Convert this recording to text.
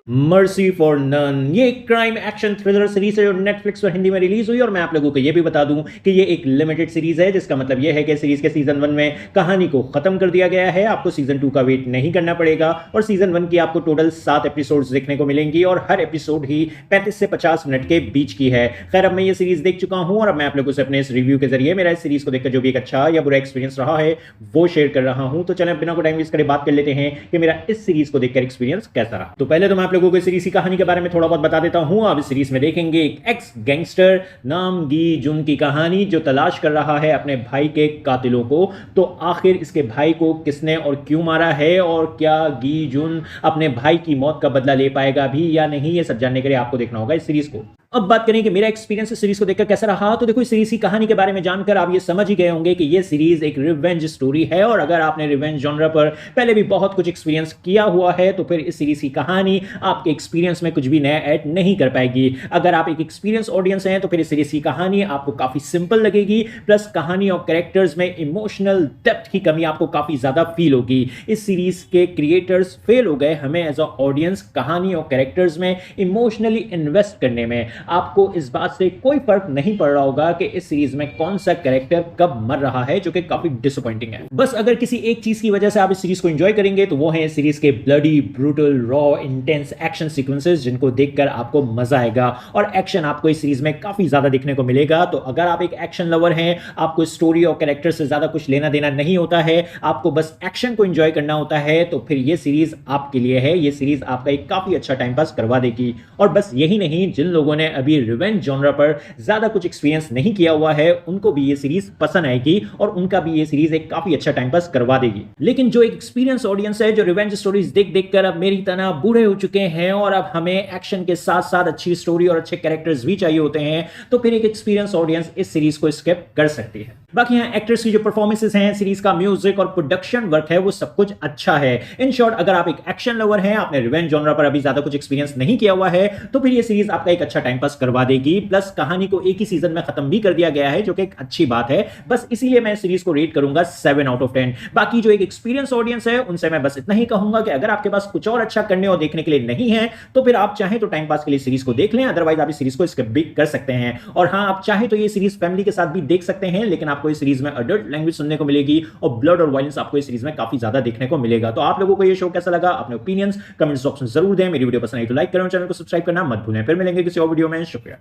Mercy for none ये एक crime action thriller series है जो नेटफ्लिक्स पर हिंदी में रिलीज हुई। और मैं आप लोगों को ये भी बता दूं कि ये एक लिमिटेड सीरीज है, जिसका मतलब ये है कि सीरीज के सीजन 1 में कहानी को खत्म कर दिया गया है। आपको सीजन 2 का वेट नहीं करना पड़ेगा और सीजन 1 की आपको टोटल 7 एपिसोड्स देखने को मिलेंगी और हर एपिसोड ही 35 से 50 मिनट के बीच की है। खैर, अब मैं ये सीरीज देख चुका हूं और अब मैं आप लोगों से अपने इस रिव्यू के जरिए मेरा इस सीरीज को देखकर जो भी एक अच्छा या बुरा एक्सपीरियंस रहा है वो शेयर कर रहा हूं। तो चलें बिना कोई टाइम वेस्ट करे बात कर लेते हैं कि मेरा इस सीरीज को देखकर एक्सपीरियंस कैसा रहा। तो पहले तो मैं आप लोगों को इस सीरीज की कहानी के बारे में थोड़ा बहुत बता देता हूं। आप इस सीरीज में देखेंगे एक एक्स गैंगस्टर नाम गी जुन की कहानी जो तलाश कर रहा है अपने भाई के कातिलों को। तो आखिर इसके भाई को किसने और क्यों मारा है और क्या गी जुन अपने भाई की मौत का बदला ले पाएगा भी या नहीं, ये सब जानने के लिए आपको देखना होगा इस सीरीज को। अब बात करें कि मेरा एक्सपीरियंस इस सीरीज को देखकर कैसा रहा, तो देखो इस सीरीज की कहानी के बारे में जानकर आप ये समझ ही गए होंगे कि ये सीरीज एक रिवेंज स्टोरी है। और अगर आपने रिवेंज जॉनर पर पहले भी बहुत कुछ एक्सपीरियंस किया हुआ है तो फिर इस सीरीज की कहानी आपके एक्सपीरियंस में कुछ भी नया ऐड नहीं कर पाएगी। अगर आप एक एक्सपीरियंस ऑडियंस हैं तो फिर इस सीरीज की कहानी आपको काफी सिंपल लगेगी, प्लस कहानी और कैरेक्टर्स में इमोशनल डेप्थ की कमी आपको काफी ज्यादा फील होगी। इस सीरीज के क्रिएटर्स फेल हो गए हमें एज अ ऑडियंस कहानी और कैरेक्टर्स में इमोशनली इन्वेस्ट करने में। आपको इस बात से कोई फर्क नहीं पड़ रहा होगा कि इस सीरीज में कौन सा कैरेक्टर कब मर रहा है, जो कि काफी डिसअपॉइंटिंग है। बस अगर किसी एक चीज की वजह से आप इस सीरीज को एंजॉय करेंगे तो वो है इस सीरीज के bloody brutal raw intense action sequences, जिनको देखकर आपको मजा आएगा। और एक्शन आपको इस सीरीज में काफी ज्यादा देखने को मिलेगा। तो अगर आप एक एक्शन लवर हैं, आपको स्टोरी और कैरेक्टर से ज्यादा कुछ लेना देना नहीं होता है, आपको बस एक्शन को एंजॉय करना होता है, तो फिर ये सीरीज आपके लिए है। ये सीरीज आपका एक काफी अच्छा टाइम पास करवा देगी। और बस यही नहीं, जिन लोगों ने अभी रिवेंज जॉनर पर ज्यादा कुछ एक्सपीरियंस नहीं किया हुआ है उनको भी ये सीरीज पसंद आएगी और उनका भी ये सीरीज एक काफी अच्छा टाइम पास करवा देगी। लेकिन जो एक एक्सपीरियंस ऑडियंस है, जो रिवेंज स्टोरीज देख देख कर अब मेरी तरह बूढ़े हो चुके हैं और अब हमें एक्शन के साथ साथ अच्छी स्टोरी और अच्छे कैरेक्टर्स भी चाहिए होते हैं, तो फिर एक एक्सपीरियंस ऑडियंस इस सीरीज को स्किप कर सकती है। बाकी यहाँ एक्टर्स की जो परफॉर्मेंसेस हैं, सीरीज का म्यूजिक और प्रोडक्शन वर्क है, वो सब कुछ अच्छा है। इन शॉर्ट, अगर आप एक एक्शन लवर हैं, आपने रिवेंज जॉनर पर अभी ज्यादा कुछ एक्सपीरियंस नहीं किया हुआ है, तो फिर ये सीरीज आपका एक अच्छा टाइम पास करवा देगी। प्लस कहानी को एक ही सीजन में खत्म भी कर दिया गया है, जो कि एक अच्छी बात है। बस इसीलिए मैं सीरीज को रेट करूंगा 7 आउट ऑफ 10। बाकी जो एक एक्सपीरियंस ऑडियंस है उनसे मैं बस इतना ही कहूंगा कि अगर आपके पास कुछ और अच्छा करने और देखने के लिए नहीं है तो फिर आप चाहें तो टाइम पास के लिए सीरीज को देख लें, अदरवाइज आप इस सीरीज को स्किप भी कर सकते हैं। और हाँ, आप चाहें तो ये सीरीज फैमिली के साथ भी देख सकते हैं, लेकिन आपको इस सीरीज में अडल्ट लैंग्वेज सुनने को मिलेगी और ब्लड और वायलेंस आपको इस सीरीज में काफी ज्यादा देखने को मिलेगा। तो आप लोगों को ये शो कैसा लगा, अपने ओपिनियंस कमेंट्स बॉक्स में जरूर दें। मेरी वीडियो पसंद आई तो लाइक करें, चैनल को सब्सक्राइब करना मत भूलें। फिर मिलेंगे किसी और वीडियो में। शुक्रिया।